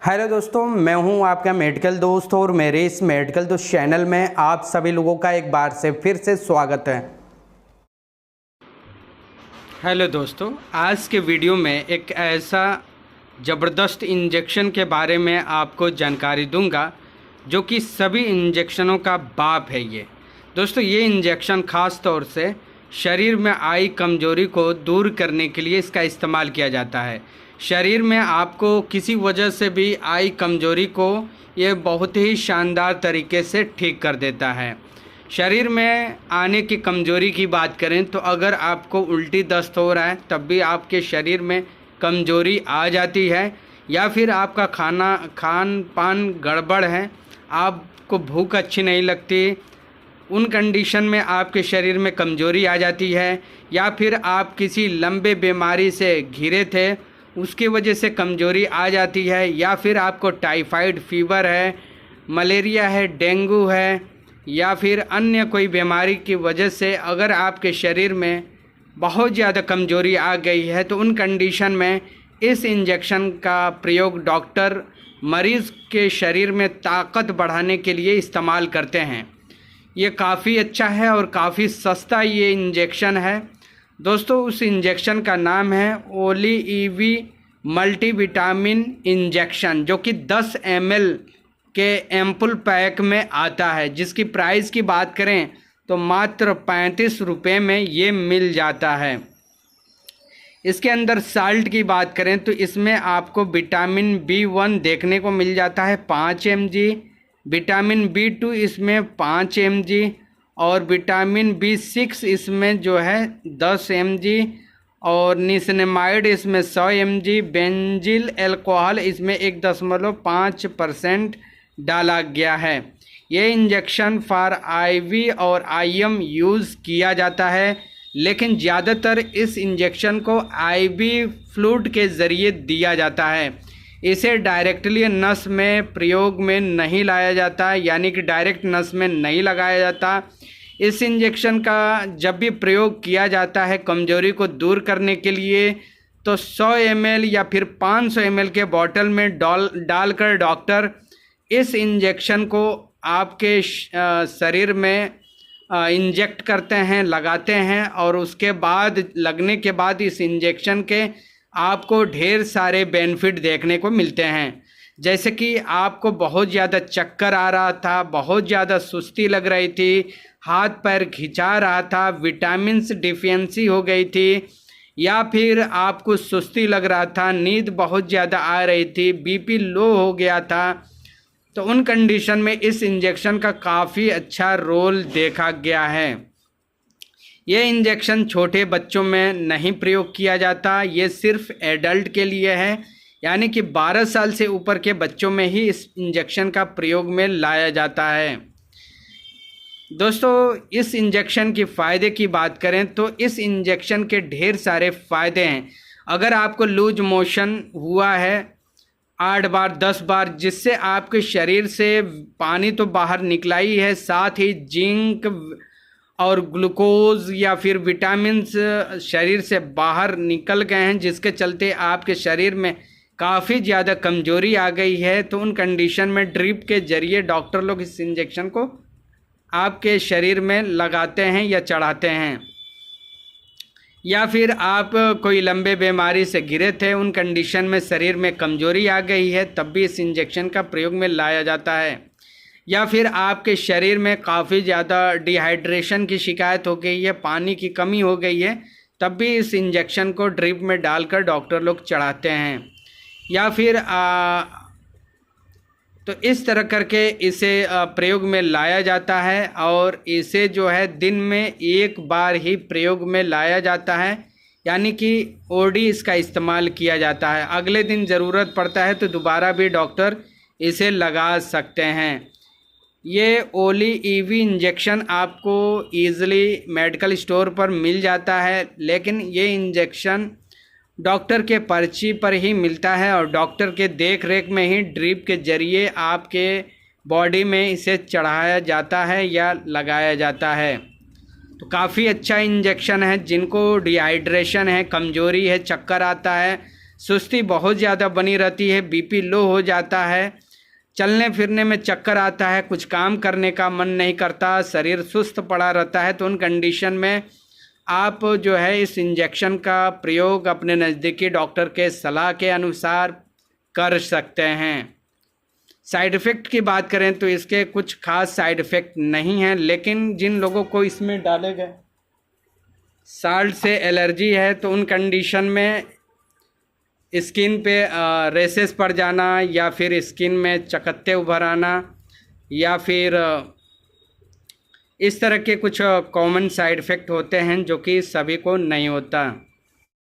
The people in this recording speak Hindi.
हेलो दोस्तों, मैं हूं आपका मेडिकल दोस्त और मेरे इस मेडिकल दोस्त चैनल में आप सभी लोगों का एक बार से फिर से स्वागत है। हेलो दोस्तों, आज के वीडियो में एक ऐसा ज़बरदस्त इंजेक्शन के बारे में आपको जानकारी दूंगा जो कि सभी इंजेक्शनों का बाप है। ये दोस्तों, ये इंजेक्शन ख़ास तौर से शरीर में आई कमजोरी को दूर करने के लिए इसका इस्तेमाल किया जाता है। शरीर में आपको किसी वजह से भी आई कमजोरी को ये बहुत ही शानदार तरीके से ठीक कर देता है। शरीर में आने की कमजोरी की बात करें तो अगर आपको उल्टी दस्त हो रहा है तब भी आपके शरीर में कमजोरी आ जाती है, या फिर आपका खान पान गड़बड़ है, आपको भूख अच्छी नहीं लगती, उन कंडीशन में आपके शरीर में कमजोरी आ जाती है, या फिर आप किसी लंबे बीमारी से घिरे थे उसकी वजह से कमजोरी आ जाती है, या फिर आपको टाइफाइड फीवर है, मलेरिया है, डेंगू है, या फिर अन्य कोई बीमारी की वजह से अगर आपके शरीर में बहुत ज़्यादा कमजोरी आ गई है तो उन कंडीशन में इस इंजेक्शन का प्रयोग डॉक्टर मरीज़ के शरीर में ताकत बढ़ाने के लिए इस्तेमाल करते हैं। ये काफ़ी अच्छा है और काफ़ी सस्ता ये इंजेक्शन है। दोस्तों, उस इंजेक्शन का नाम है ओली मल्टीविटामिन इंजेक्शन, जो कि 10 ml के एम्पुल पैक में आता है, जिसकी प्राइस की बात करें तो मात्र 35 रुपये में ये मिल जाता है। इसके अंदर साल्ट की बात करें तो इसमें आपको विटामिन B1 देखने को मिल जाता है 5 mg, विटामिन B2 इसमें 5 mg और विटामिन B6 इसमें जो है 10 mg और निसिनेमाइड इसमें 100 mg, बेंजिल अल्कोहल इसमें 1.5% डाला गया है। ये इंजेक्शन फॉर IV और IM यूज़ किया जाता है, लेकिन ज़्यादातर इस इंजेक्शन को IV फ्लूइड के ज़रिए दिया जाता है। इसे डायरेक्टली नस में प्रयोग में नहीं लाया जाता, यानी कि डायरेक्ट नस में नहीं लगाया जाता। इस इंजेक्शन का जब भी प्रयोग किया जाता है कमजोरी को दूर करने के लिए तो 100 ml या फिर 500 ml के बॉटल में डालकर डॉक्टर इस इंजेक्शन को आपके शरीर में इंजेक्ट करते हैं, लगाते हैं, और उसके बाद लगने के बाद इस इंजेक्शन के आपको ढेर सारे बेनिफिट देखने को मिलते हैं। जैसे कि आपको बहुत ज़्यादा चक्कर आ रहा था, बहुत ज़्यादा सुस्ती लग रही थी, हाथ पैर खिंचा रहा था, विटामिन्स डिफिशिएंसी हो गई थी, या फिर आपको सुस्ती लग रहा था, नींद बहुत ज़्यादा आ रही थी, BP लो हो गया था, तो उन कंडीशन में इस इंजेक्शन का काफ़ी अच्छा रोल देखा गया है। ये इंजेक्शन छोटे बच्चों में नहीं प्रयोग किया जाता, ये सिर्फ एडल्ट के लिए है, यानी कि 12 साल से ऊपर के बच्चों में ही इस इंजेक्शन का प्रयोग में लाया जाता है। दोस्तों, इस इंजेक्शन की फ़ायदे की बात करें तो इस इंजेक्शन के ढेर सारे फ़ायदे हैं। अगर आपको लूज मोशन हुआ है 8 बार 10 बार, जिससे आपके शरीर से पानी तो बाहर निकला ही है, साथ ही जिंक और ग्लूकोज या फिर विटामिन्स शरीर से बाहर निकल गए हैं, जिसके चलते आपके शरीर में काफ़ी ज़्यादा कमजोरी आ गई है, तो उन कंडीशन में ड्रिप के ज़रिए डॉक्टर लोग इस इंजेक्शन को आपके शरीर में लगाते हैं या चढ़ाते हैं। या फिर आप कोई लंबे बीमारी से घिरे थे, उन कंडीशन में शरीर में कमजोरी आ गई है, तब भी इस इंजेक्शन का प्रयोग में लाया जाता है। या फिर आपके शरीर में काफ़ी ज़्यादा डिहाइड्रेशन की शिकायत हो गई है, पानी की कमी हो गई है, तब भी इस इंजेक्शन को ड्रिप में डालकर डॉक्टर लोग चढ़ाते हैं। या फिर तो इस तरह करके इसे प्रयोग में लाया जाता है, और इसे जो है दिन में एक बार ही प्रयोग में लाया जाता है, यानी कि OD इसका इस्तेमाल किया जाता है। अगले दिन ज़रूरत पड़ता है तो दोबारा भी डॉक्टर इसे लगा सकते हैं। ये ओली इंजेक्शन आपको ईज़िली मेडिकल स्टोर पर मिल जाता है, लेकिन ये इंजेक्शन डॉक्टर के पर्ची पर ही मिलता है और डॉक्टर के देख रेख में ही ड्रिप के ज़रिए आपके बॉडी में इसे चढ़ाया जाता है या लगाया जाता है। तो काफ़ी अच्छा इंजेक्शन है। जिनको डिहाइड्रेशन है, कमज़ोरी है, चक्कर आता है, सुस्ती बहुत ज़्यादा बनी रहती है, बीपी लो हो जाता है, चलने फिरने में चक्कर आता है, कुछ काम करने का मन नहीं करता, शरीर सुस्त पड़ा रहता है। तो उन कंडीशन में आप जो है इस इंजेक्शन का प्रयोग अपने नज़दीकी डॉक्टर के सलाह के अनुसार कर सकते हैं। साइड इफ़ेक्ट की बात करें तो इसके कुछ खास साइड इफ़ेक्ट नहीं हैं, लेकिन जिन लोगों को इसमें डाले गए साल्ट से एलर्जी है तो उन कंडीशन में स्किन पे रेसेस पड़ जाना या फिर स्किन में चकत्ते उभर आना या फिर इस तरह के कुछ कॉमन साइड इफ़ेक्ट होते हैं जो कि सभी को नहीं होता।